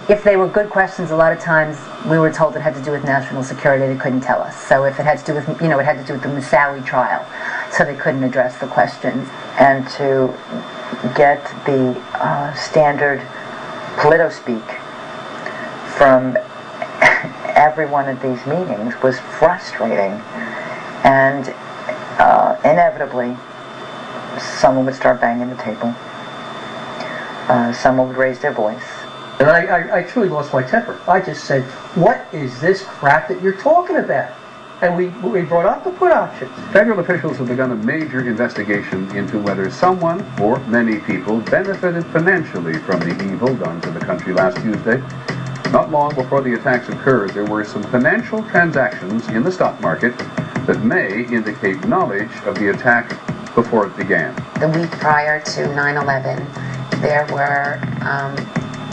If they were good questions, a lot of times we were told it had to do with national security. They couldn't tell us. So if it had to do with, it had to do with the Moussaoui trial. So they couldn't address the questions. And to get the standard polito-speak from everyone at these meetings was frustrating. And inevitably, someone would start banging the table. Someone would raise their voice. And I truly lost my temper. I just said, what is this crap that you're talking about? And we brought up the put options. Federal officials have begun a major investigation into whether someone, or many people, benefited financially from the evil done to the country last Tuesday. Not long before the attacks occurred, there were some financial transactions in the stock market that may indicate knowledge of the attack before it began. The week prior to 9/11, there were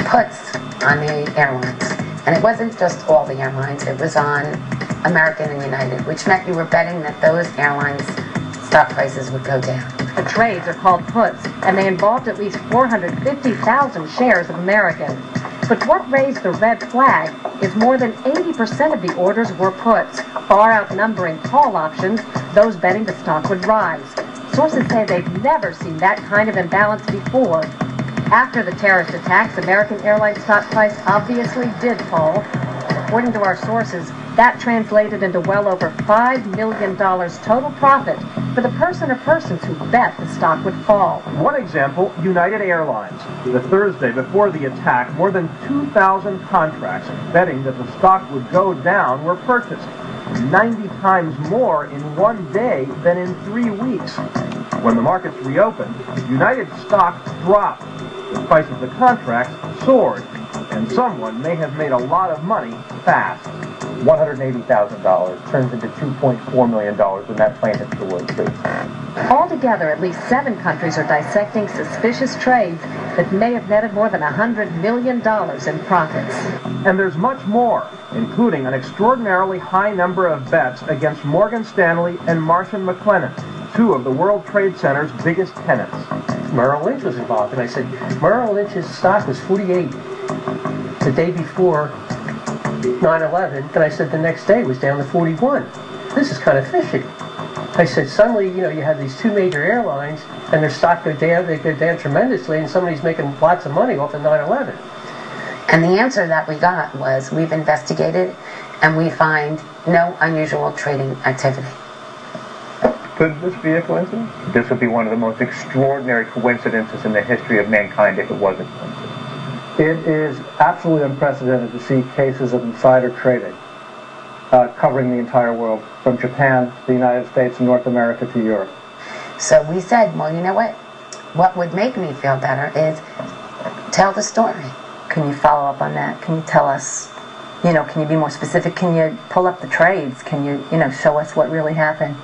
puts on the airlines. And it wasn't just all the airlines, it was on American and United, which meant you were betting that those airlines' stock prices would go down. The trades are called puts, and they involved at least 450,000 shares of American. But what raised the red flag is more than 80% of the orders were puts, far outnumbering call options, those betting the stock would rise. Sources say they've never seen that kind of imbalance before. After the terrorist attacks, American Airlines stock price obviously did fall. According to our sources, that translated into well over $5 million total profit for the person or persons who bet the stock would fall. One example, United Airlines. The Thursday before the attack, more than 2,000 contracts betting that the stock would go down were purchased. 90 times more in one day than in 3 weeks. When the markets reopened, United stock dropped. The price of the contracts soared, and someone may have made a lot of money fast. $180,000 turns into $2.4 million when that plane hits the World Trade Center. Altogether, at least 7 countries are dissecting suspicious trades that may have netted more than $100 million in profits. And there's much more, including an extraordinarily high number of bets against Morgan Stanley and Marsh & McLennan, 2 of the World Trade Center's biggest tenants. Merrill Lynch was involved, and I said, Merrill Lynch's stock was 48 the day before 9/11, and I said the next day it was down to 41. This is kind of fishy. I said, suddenly, you have these 2 major airlines, and their stock go down, they go down tremendously, and somebody's making lots of money off of 9/11. And the answer that we got was, we've investigated, and we find no unusual trading activity. Could this be a coincidence? This would be one of the most extraordinary coincidences in the history of mankind if it was a coincidence. It is absolutely unprecedented to see cases of insider trading covering the entire world, from Japan, the United States, and North America to Europe. So we said, well, you know what? What would make me feel better is tell the story. Can you follow up on that? Can you tell us, can you be more specific? Can you pull up the trades? Can you, show us what really happened?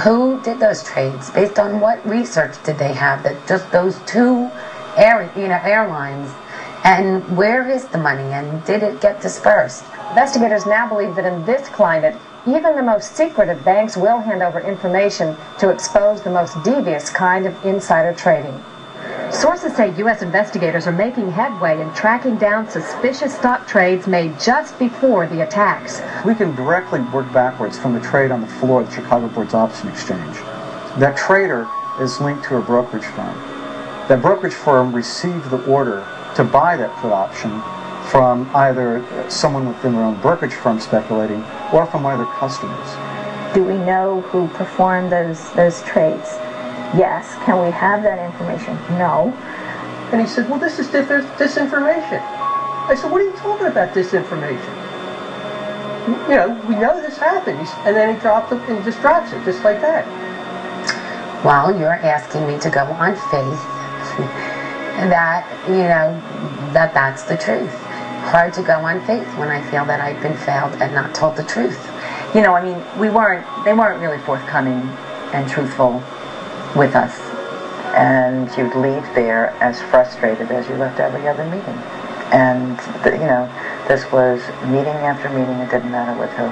Who did those trades? Based on what research did they have that just those 2 airlines? And where is the money? And did it get dispersed? Investigators now believe that in this climate, even the most secretive banks will hand over information to expose the most devious kind of insider trading. Sources say U.S. investigators are making headway in tracking down suspicious stock trades made just before the attacks. We can directly work backwards from the trade on the floor of the Chicago Board's Option Exchange. That trader is linked to a brokerage firm. That brokerage firm received the order to buy that put option from either someone within their own brokerage firm speculating or from one of their customers. Do we know who performed those trades? Yes. Can we have that information? No. And he said, well, this is disinformation. I said, what are you talking about, disinformation? We know this happened. And then he just drops it, just like that. Well, you're asking me to go on faith that, that's the truth. Hard to go on faith when I feel that I've been failed and not told the truth. They weren't really forthcoming and truthful with us. And you'd leave there as frustrated as you left every other meeting. And, this was meeting after meeting, it didn't matter with who.